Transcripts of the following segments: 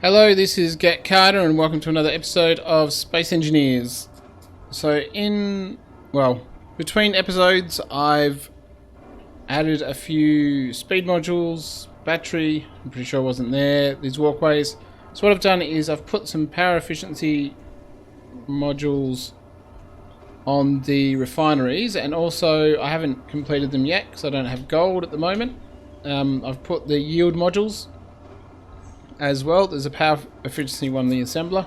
Hello, this is Get Carter and welcome to another episode of Space Engineers. So between episodes I've added a few speed modules, battery, I'm pretty sure it wasn't there, these walkways. So what I've done is I've put some power efficiency modules on the refineries, and also I haven't completed them yet because I don't have gold at the moment. I've put the yield modules as well. There's a power efficiency one in the assembler.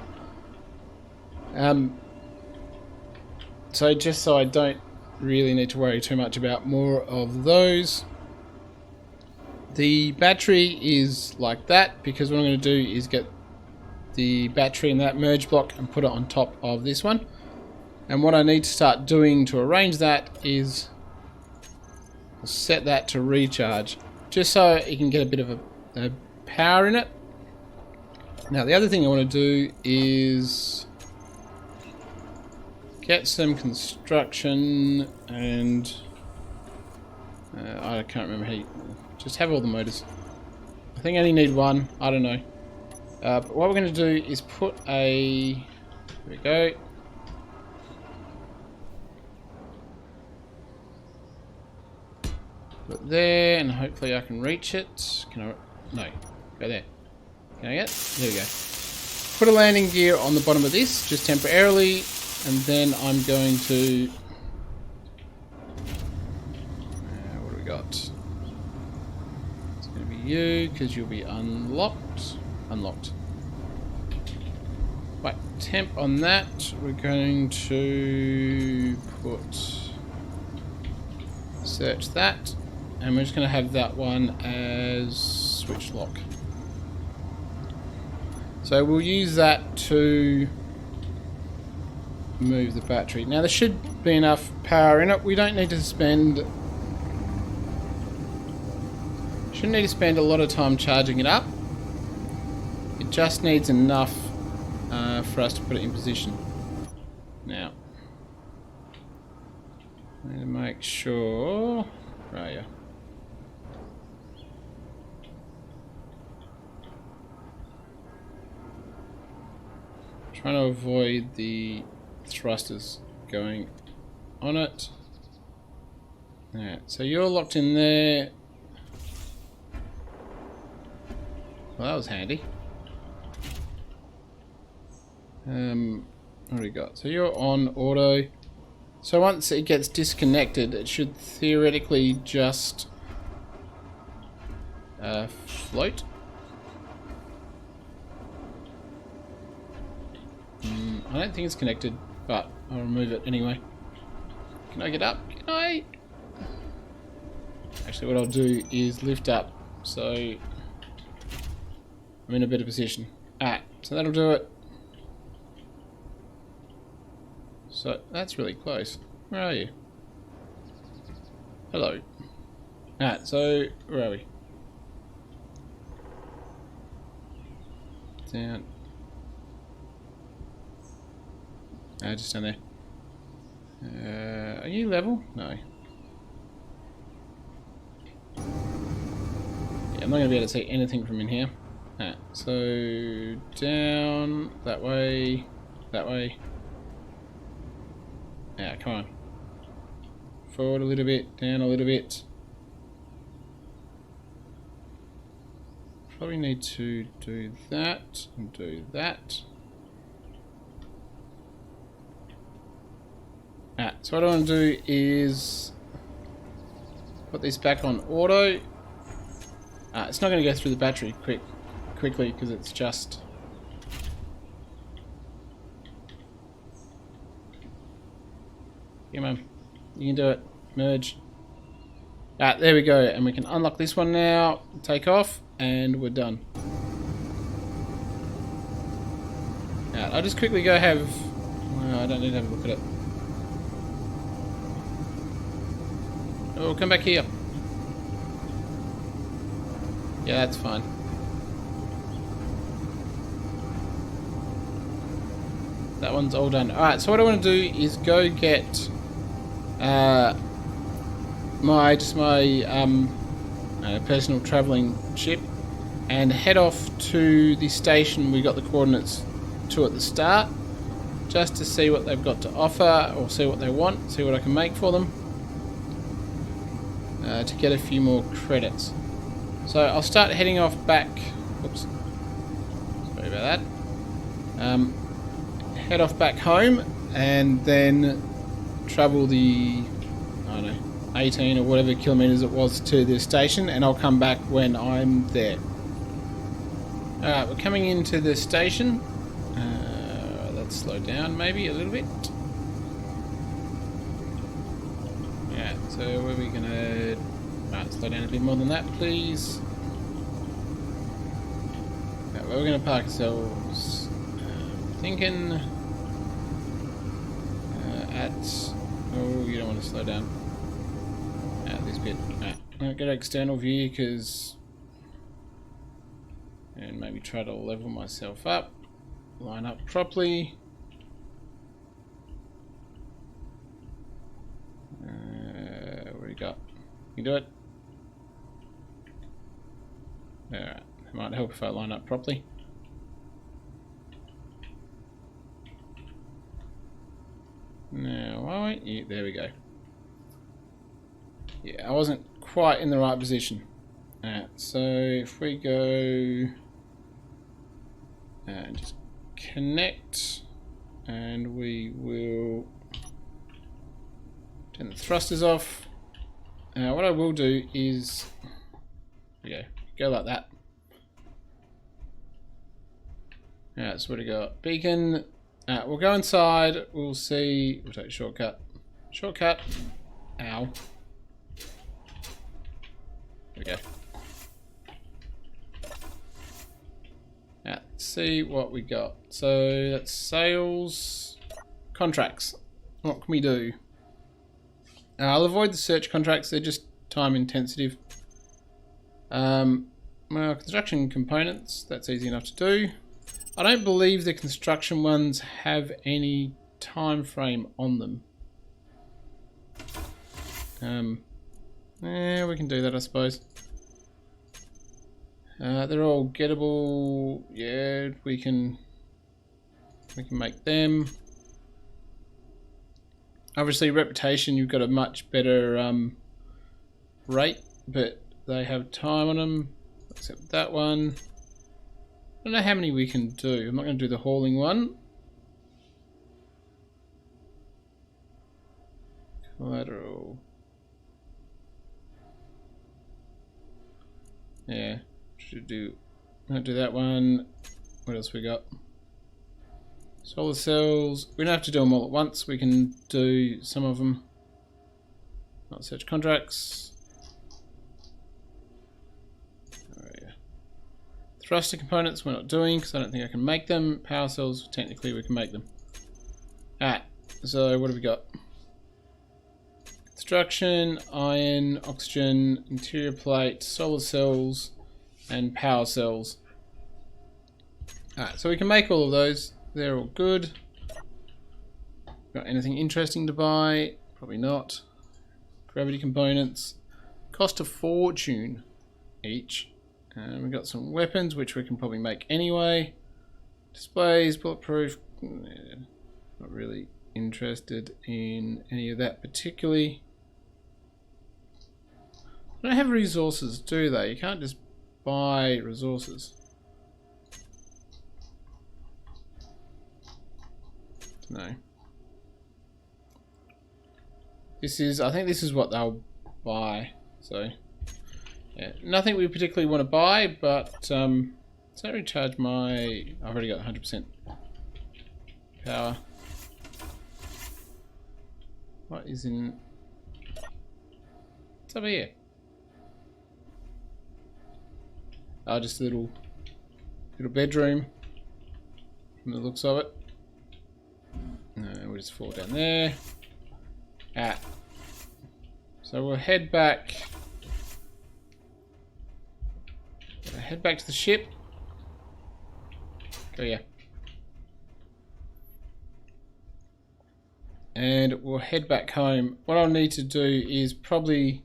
So just so I don't really need to worry too much about more of those. The battery is like that because what I'm going to do is get the battery in that merge block and put it on top of this one. And what I need to start doing to arrange that is set that to recharge, just so it can get a bit of a power in it. Now the other thing I want to do is get some construction and I can't remember how you just have all the motors. I think I only need one, I don't know. But what we're going to do is put a, there we go. Put it there, and hopefully I can reach it. Can I? No, go there. Can I get? There we go. Put a landing gear on the bottom of this, just temporarily, and then I'm going to... what do we got? It's going to be you, because you'll be unlocked. Unlocked. Right, temp on that. We're going to put... search that, and we're just going to have that one as switch lock. So we'll use that to move the battery. Now there should be enough power in it. We don't need to shouldn't need to spend a lot of time charging it up. It just needs enough for us to put it in position. Now, I need to make sure. Where are you? Trying to avoid the thrusters going on it. Alright, so you're locked in there. Well, that was handy. What do we got? So you're on auto. So once it gets disconnected, it should theoretically just float. I don't think it's connected, but I'll remove it anyway. Can I get up? Can I? Actually, what I'll do is lift up, so I'm in a better position. Alright, so that'll do it. So, that's really close. Where are you? Hello. Alright, so, where are we? Down. Just down there. Are you level? No. Yeah, I'm not going to be able to see anything from in here. Alright, so down, that way, that way. Yeah, come on. Forward a little bit, down a little bit. Probably need to do that and do that. So what I want to do is put this back on auto. It's not going to go through the battery quickly because it's just... Come on, you can do it. Merge. There we go, and we can unlock this one now, take off, and we're done. I'll just quickly go have... I don't need to have a look at it. Oh, come back here. Yeah, that's fine. That one's all done. Alright, so what I want to do is go get my personal travelling ship and head off to the station we got the coordinates to at the start, just to see what they've got to offer, or see what they want, see what I can make for them, to get a few more credits. So I'll start heading off back. Oops, sorry about that. Head off back home, and then travel the, I don't know, 18 or whatever kilometers it was to the station, and I'll come back when I'm there. Alright, we're coming into the station. Let's slow down maybe a little bit. Yeah, so where are we gonna... Right, slow down a bit more than that, please. Right, where are we gonna park ourselves? Thinking... at... Oh, you don't want to slow down. At this bit. Right, I'll get an external view, because... And maybe try to level myself up. Line up properly. What do you got? You do it? Alright, it might help if I line up properly. Now, why? Yeah, there we go. Yeah, I wasn't quite in the right position. Alright, so if we go and just connect, and we will turn the thrusters off. What I will do is, go like that. Alright, so what do we got? Beacon. We'll go inside, we'll see, we'll take a shortcut. Shortcut. Ow. There we go. Let's see what we got. So that's sales, contracts. What can we do? I'll avoid the search contracts, they're just time intensive. Well, construction components, that's easy enough to do. I don't believe the construction ones have any time frame on them. Yeah, we can do that, I suppose. They're all gettable. Yeah, we can make them. Obviously, reputation, you've got a much better rate, but they have time on them, except that one. I don't know how many we can do. I'm not going to do the hauling one. Collateral. Yeah, should do. Not do that one. What else we got? Solar cells. We don't have to do them all at once. We can do some of them. Not search contracts. Thruster components we're not doing because I don't think I can make them. Power cells, technically we can make them. Alright, so what have we got? Construction, iron, oxygen, interior plate, solar cells, and power cells. Alright, so we can make all of those. They're all good. Got anything interesting to buy? Probably not. Gravity components. Cost a fortune each. We've got some weapons, which we can probably make anyway. Displays, bulletproof. Not really interested in any of that particularly. They don't have resources, do they? You can't just buy resources. No. I think this is what they'll buy. So. Yeah, nothing we particularly want to buy, but let's not recharge my... I've already got 100% power. What is in... What's over here? Oh, just a little bedroom from the looks of it. We'll just fall down there. So we'll head back... Head back to the ship. Go yeah. And we'll head back home. What I'll need to do is probably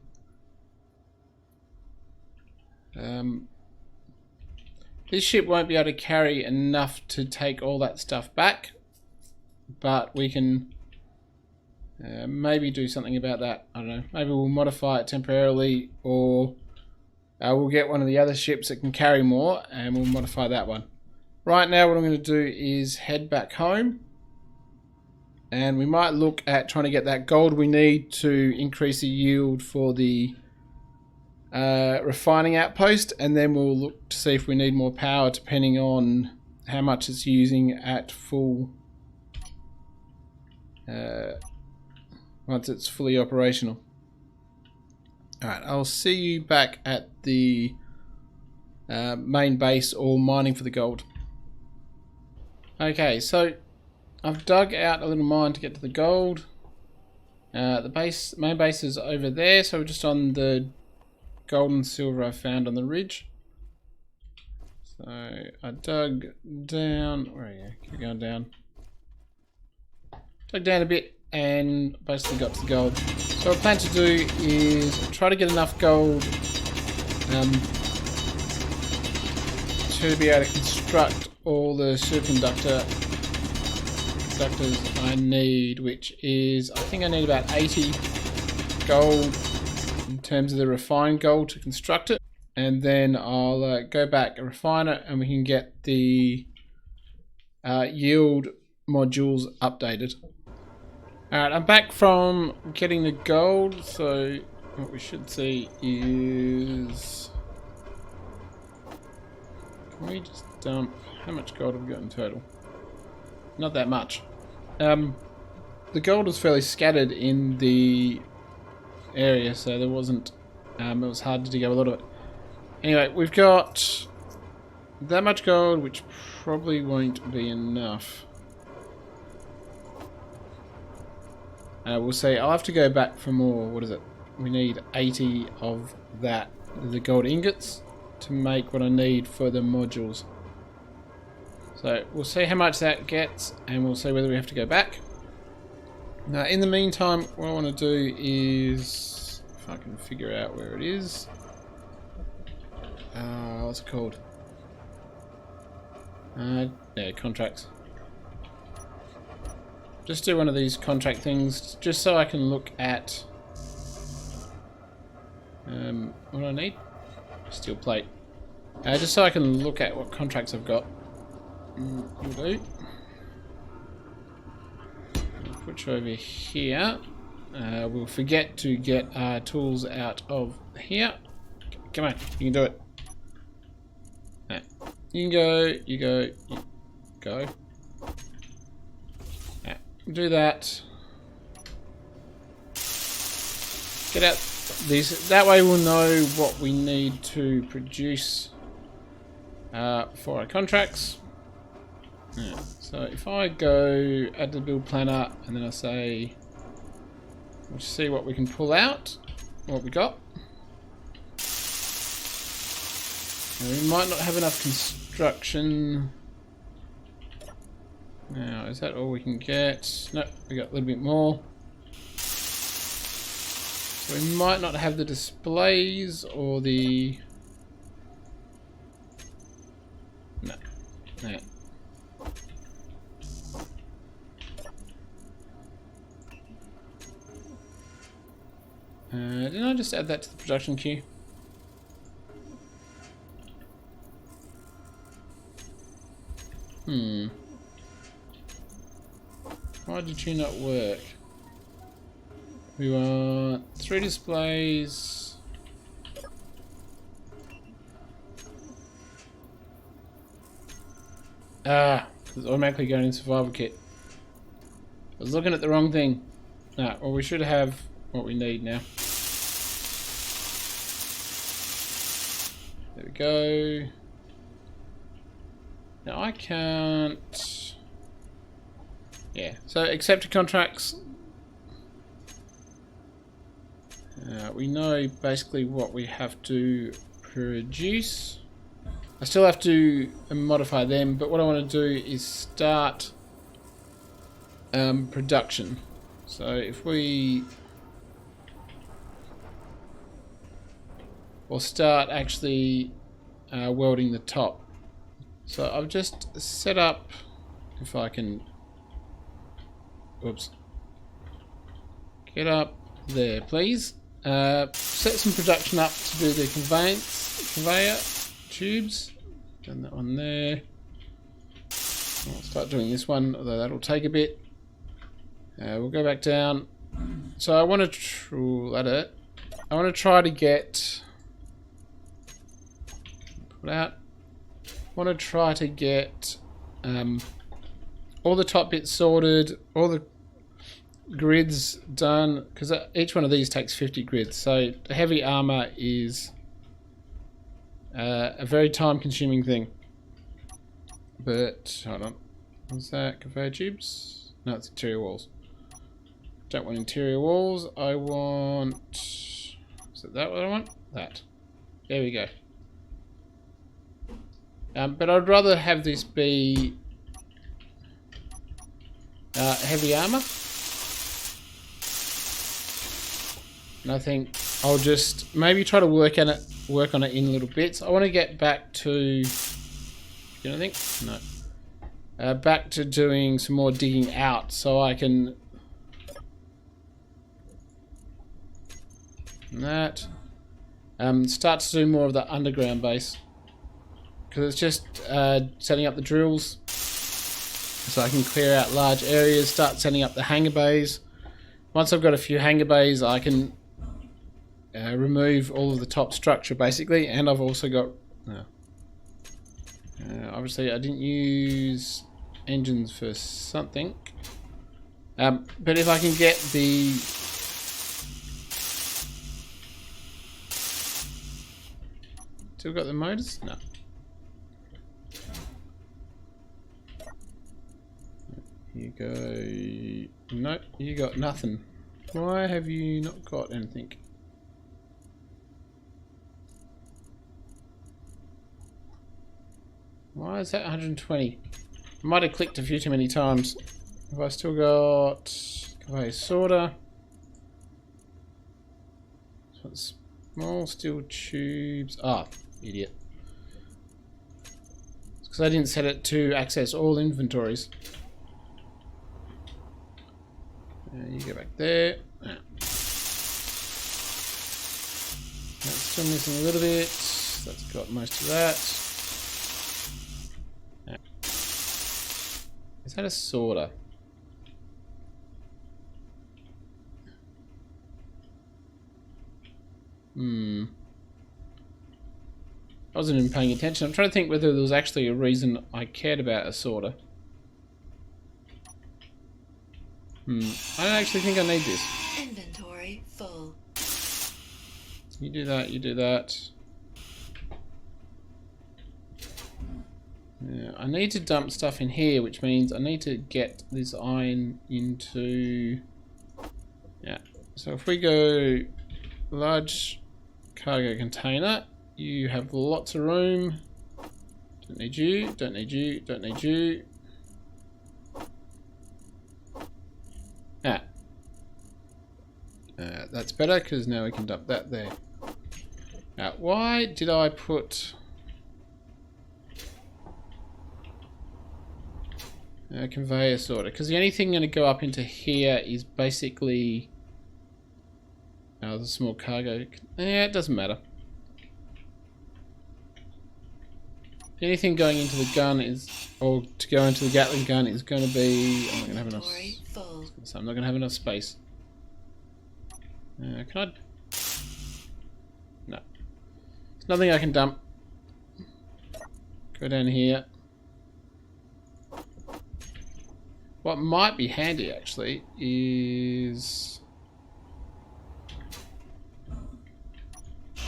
This ship won't be able to carry enough to take all that stuff back, but we can maybe do something about that. I don't know. Maybe we'll modify it temporarily, or we'll get one of the other ships that can carry more and we'll modify that one. Right now what I'm going to do is head back home, and we might look at trying to get that gold we need to increase the yield for the refining outpost, and then we'll look to see if we need more power depending on how much it's using at full once it's fully operational. Alright, I'll see you back at the main base or mining for the gold. Okay, so I've dug out a little mine to get to the gold. The main base is over there, so we're just on the gold and silver I found on the ridge. So I dug down. Where are you? Keep going down. Dug down a bit and basically got to the gold. So what I plan to do is try to get enough gold to be able to construct all the superconductors I need, which is, I think I need about 80 gold in terms of the refined gold to construct it, and then I'll go back and refine it and we can get the yield modules updated. Alright, I'm back from getting the gold, so what we should see is, can we just dump, how much gold have we got in total? Not that much. The gold was fairly scattered in the area, so there wasn't, it was hard to dig up a lot of it. Anyway, we've got that much gold, which probably won't be enough. We'll see. I'll have to go back for more. What is it? We need 80 of that, the gold ingots, to make what I need for the modules. So we'll see how much that gets, and we'll see whether we have to go back. Now, in the meantime, what I want to do is, if I can figure out where it is. What's it called? Yeah, contracts. Just do one of these contract things, just so I can look at what do I need? Steel plate. Just so I can look at what contracts I've got. Will do. I'll put you over here. We'll forget to get our tools out of here. Come on, you can do it. Right. You can go, you go, you go. Right. Do that. Get out these. That way we'll know what we need to produce for our contracts. Yeah. So if I go add the build planner and then I say, we'll see what we can pull out, what we got. Now, we might not have enough construction. Now, is that all we can get? No, we got a little bit more. So we might not have the displays or the... No. No. Didn't I just add that to the production queue? Why did you not work? We want 3 displays. It's automatically going in survival kit. I was looking at the wrong thing. Nah, well, we should have what we need now. There we go. Now I can't... Yeah, so accepted contracts. We know basically what we have to produce. I still have to modify them, but what I want to do is start production. So if we... We'll start actually welding the top. So I've just set up, if I can, oops, get up there please. Set some production up to do the conveyor tubes. Done that one there. I'll start doing this one, although that'll take a bit. We'll go back down. So I want to I want to try to get, put out. I want to try to get all the top bits sorted, all the grids done, because each one of these takes 50 grids. So the heavy armor is a very time-consuming thing. But hold on, what's that? Conveyor tubes? No, it's interior walls. Don't want interior walls. I want. Is it that what I want? That. There we go. But I'd rather have this be heavy armor. And I think I'll just maybe try to work on it in little bits. I want to get back to. Anything? No. Back to doing some more digging out, so I can. That. Start to do more of the underground base. Because it's just setting up the drills. So I can clear out large areas, start setting up the hangar bays. Once I've got a few hangar bays, I can remove all of the top structure basically. And I've also got... obviously I didn't use engines for something. But if I can get the... Still got the motors? No. You go... Nope, you got nothing. Why have you not got anything? Why is that 120? I might have clicked a few too many times. Have I still got conveyor sorter? Small steel tubes. Ah, idiot. It's because I didn't set it to access all inventories. You go back there. That's still missing a little bit. That's got most of that. Is that a sorter? I wasn't even paying attention. I'm trying to think whether there was actually a reason I cared about a sorter. I don't actually think I need this. Inventory full. You do that, you do that. Yeah, I need to dump stuff in here, which means I need to get this iron into... Yeah, so if we go large cargo container, you have lots of room. Don't need you, don't need you, don't need you. That's better because now we can dump that there. Now, why did I put conveyor sorter? Because the only thing going to go up into here is basically the small cargo. Yeah, it doesn't matter. Anything going into the gun is, or to go into the Gatling gun is going to be. I'm not going to have enough. So I'm not going to have enough space. Can I? No. There's nothing I can dump. Go down here. What might be handy actually is.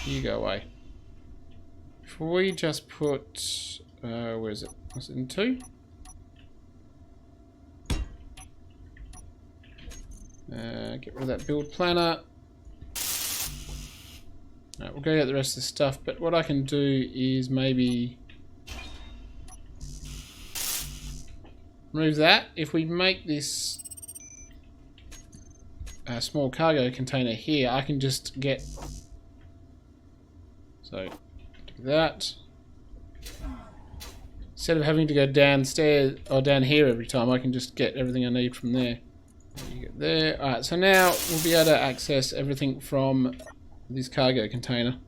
You go away. If we just put. Where is it? Was it in 2? Get rid of that build planner. Right, we'll go get the rest of the stuff, but what I can do is maybe remove that. If we make this small cargo container here, I can just get, so do that. Instead of having to go downstairs or down here every time, I can just get everything I need from there. You get there. Alright, so now we'll be able to access everything from this cargo container.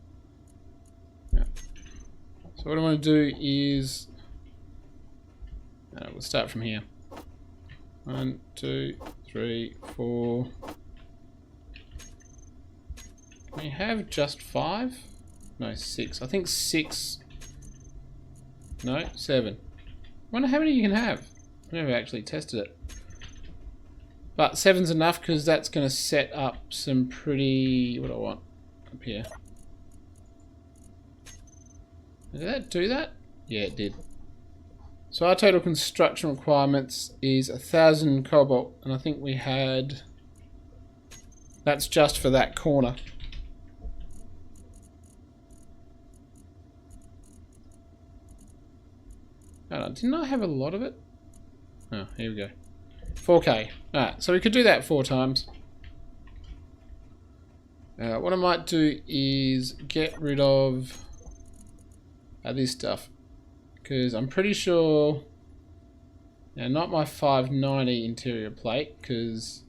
Yeah. So what I want to do is... we'll start from here. 1, 2, 3, 4. Can we have just 5? No, 6. I think 6. No, 7. I wonder how many you can have. I've never actually tested it. But 7's enough because that's going to set up some pretty... What do I want? Up here. Did that do that? Yeah, it did. So our total construction requirements is 1,000 cobalt, and I think we had... That's just for that corner. Hold on, didn't I have a lot of it? Oh, here we go. 4K. Alright, so we could do that 4 times. What I might do is get rid of this stuff. Because I'm pretty sure... Now, not my 590 interior plate, because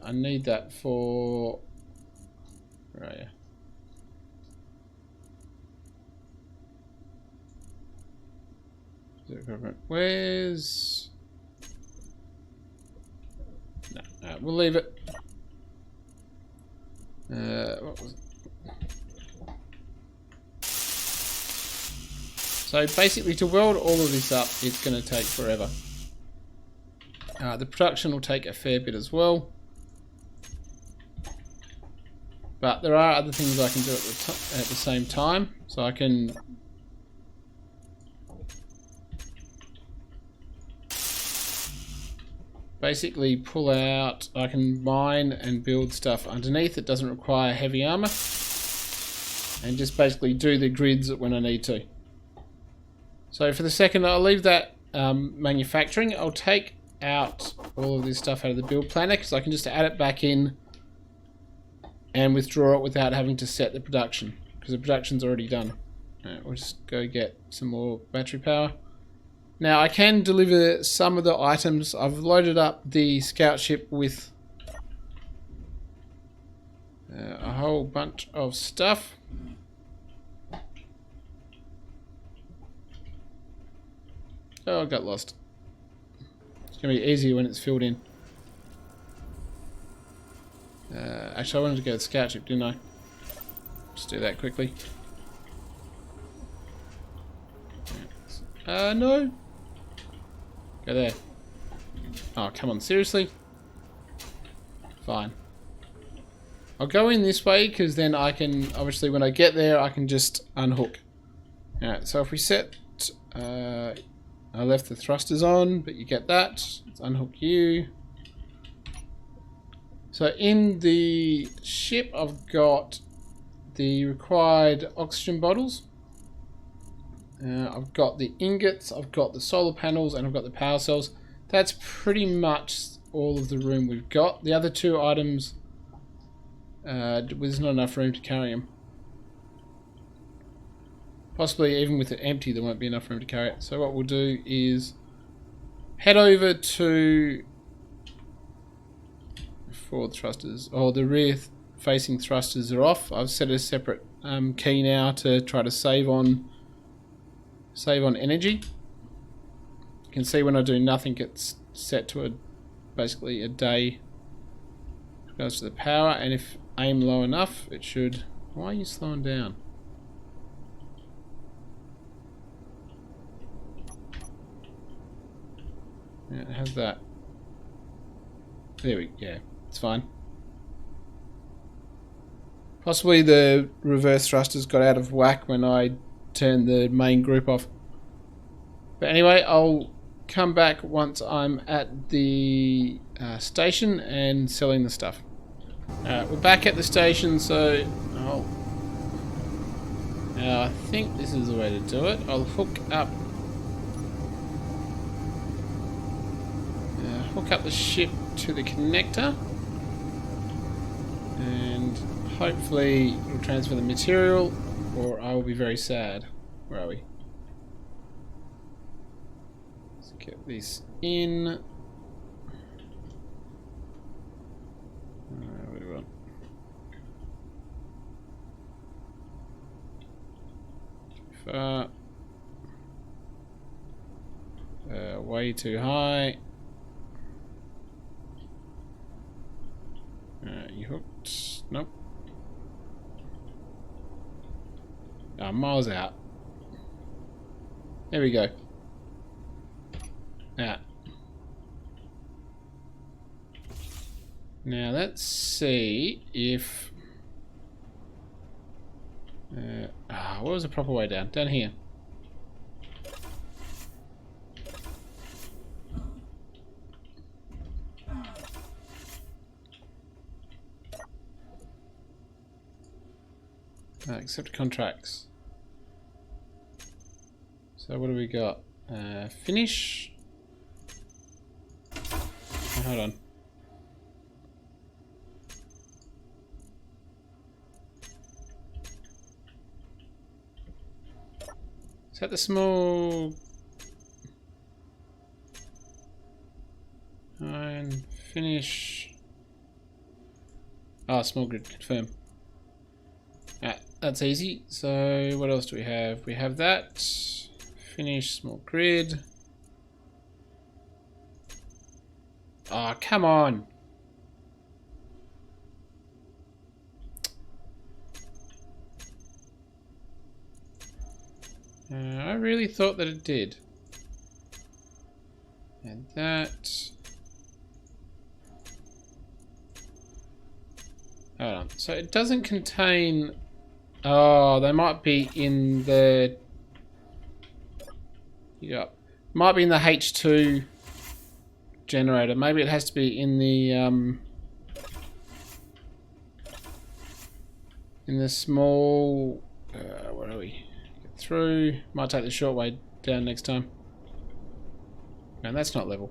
I need that for... Where are you? Where's... No, we'll leave it. What was it? So basically to weld all of this up, it's going to take forever. The production will take a fair bit as well. But there are other things I can do at the same time. So I can... basically pull out, I can mine and build stuff underneath. It doesn't require heavy armor. And just basically do the grids when I need to. So for the second, I'll leave that manufacturing. I'll take out all of this stuff out of the build planner because I can just add it back in and withdraw it without having to set the production because the production's already done. We'll just go get some more battery power. Now I can deliver some of the items. I've loaded up the scout ship with a whole bunch of stuff. Oh, I got lost. It's going to be easier when it's filled in. Actually, I wanted to go to the scout ship, didn't I? Just do that quickly. No. Go there. Oh, come on, seriously? Fine. I'll go in this way, because then I can, obviously when I get there, I can just unhook. Alright, so if we set... I left the thrusters on, but you get that. Let's unhook you. So in the ship, I've got the required oxygen bottles. I've got the ingots, I've got the solar panels, and I've got the power cells. That's pretty much all of the room we've got. The other 2 items, there's not enough room to carry them. Possibly even with it empty, there won't be enough room to carry it. So what we'll do is head over to forward thrusters, or the rear facing thrusters are off. I've set a separate key now to try to save on energy. You can see when I do nothing, it's set to basically a day. It goes to the power, and if aim low enough, it should. Why are you slowing down? Yeah, it has that. There we go. Yeah, it's fine. Possibly the reverse thrusters got out of whack when I turned the main group off. But anyway, I'll come back once I'm at the station and selling the stuff. We're back at the station, so now I think this is the way to do it. I'll hook up the ship to the connector, and hopefully it'll transfer the material, or I will be very sad. Where are we? Let's get this in. What do we want? Too far. Way too high. You hooked? Nope. Miles out. There we go. Now let's see if... what was the proper way down? Down here. Accept contracts. So what do we got? Finish. Oh, hold on. Is that the small... And finish... small grid, confirm. That's easy. So what else do we have? We have that. Finish small grid. Oh, come on. I really thought that it did. And that. Hold on. So it doesn't contain... Oh, they might be in the... Yep. Might be in the H2 generator. Maybe it has to be in the small... where are we? Get through. Might take the short way down next time. And that's not level.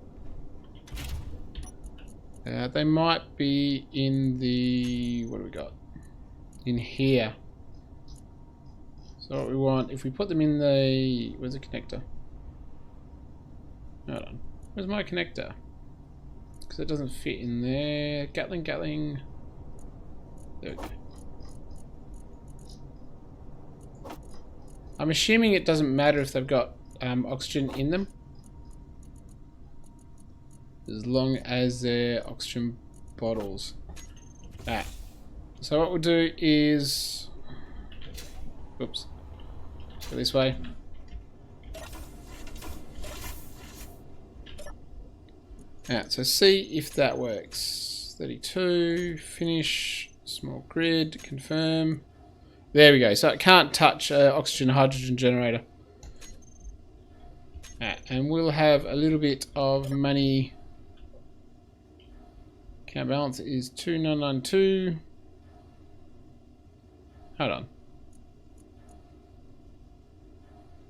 They might be in the... What do we got? In here. So what we want, if we put them in the... Where's the connector? Hold on. Where's my connector? Because it doesn't fit in there. Gatling. There we go. I'm assuming it doesn't matter if they've got oxygen in them. As long as they're oxygen bottles. So what we'll do is... Oops. Go this way. So see if that works. 32, finish, small grid, confirm. There we go. So it can't touch oxygen hydrogen generator. And we'll have a little bit of money. Account balance is 2992. Hold on.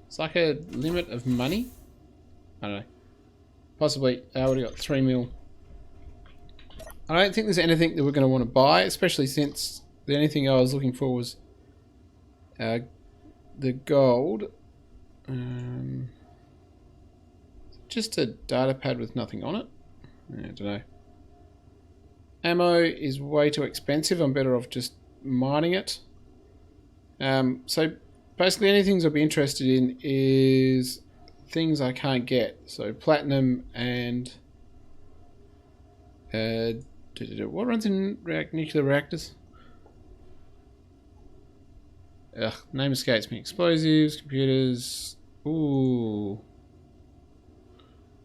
It's like a limit of money. I don't know. Possibly. I already got 3 mil. I don't think there's anything that we're going to want to buy, especially since the only thing I was looking for was the gold. Just a data pad with nothing on it. I don't know. Ammo is way too expensive. I'm better off just mining it. So basically anything I'll be interested in is things I can't get. So platinum and what runs in nuclear reactors? Name escapes me. Explosives, computers. Ooh.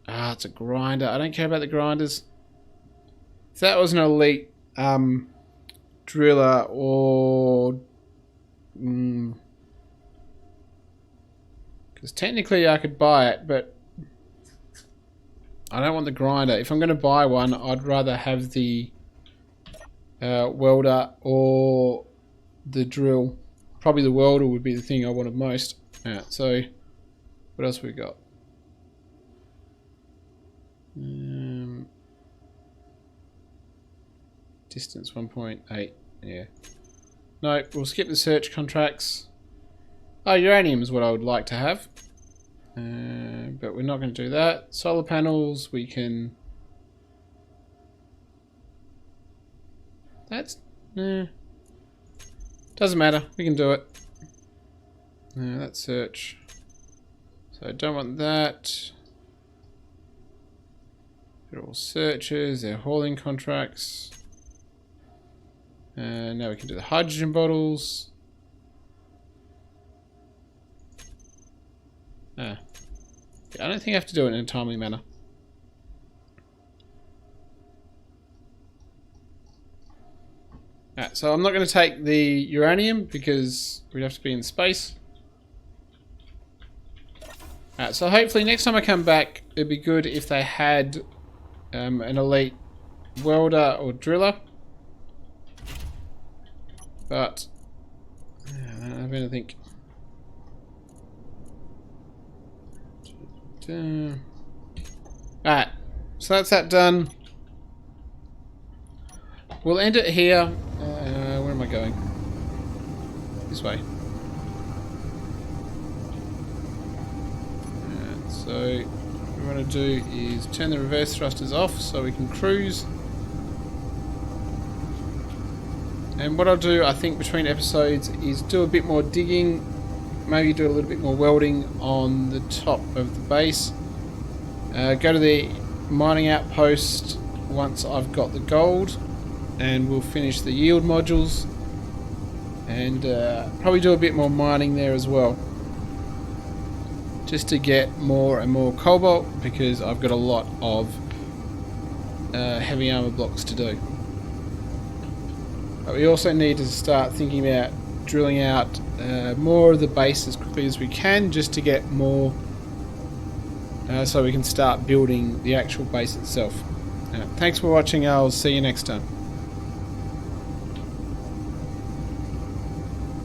It's a grinder. I don't care about the grinders. If that was an elite driller or... Because technically I could buy it, but I don't want the grinder. If I'm going to buy one, I'd rather have the welder or the drill. Probably the welder would be the thing I wanted most. So what else we got? Distance 1.8. Yeah. No, we'll skip the search contracts. Oh, uranium is what I would like to have. But we're not going to do that. Solar panels, we can... That's... doesn't matter, we can do it. That's search. So I don't want that. They're all searches, they're hauling contracts. And now we can do the hydrogen bottles. I don't think I have to do it in a timely manner. So I'm not going to take the uranium because we'd have to be in space. So hopefully next time I come back, it'd be good if they had an elite welder or driller. But I don't have anything. Alright, so that's that done. We'll end it here. Where am I going? This way. So what we want to do is turn the reverse thrusters off so we can cruise. And what I'll do, I think, between episodes is do a bit more digging, maybe do a little bit more welding on the top of the base. Go to the mining outpost once I've got the gold, and we'll finish the yield modules, and probably do a bit more mining there as well, just to get more and more cobalt, because I've got a lot of heavy armor blocks to do. But we also need to start thinking about drilling out more of the base as quickly as we can, just to get more, so we can start building the actual base itself. Thanks for watching. I'll see you next time.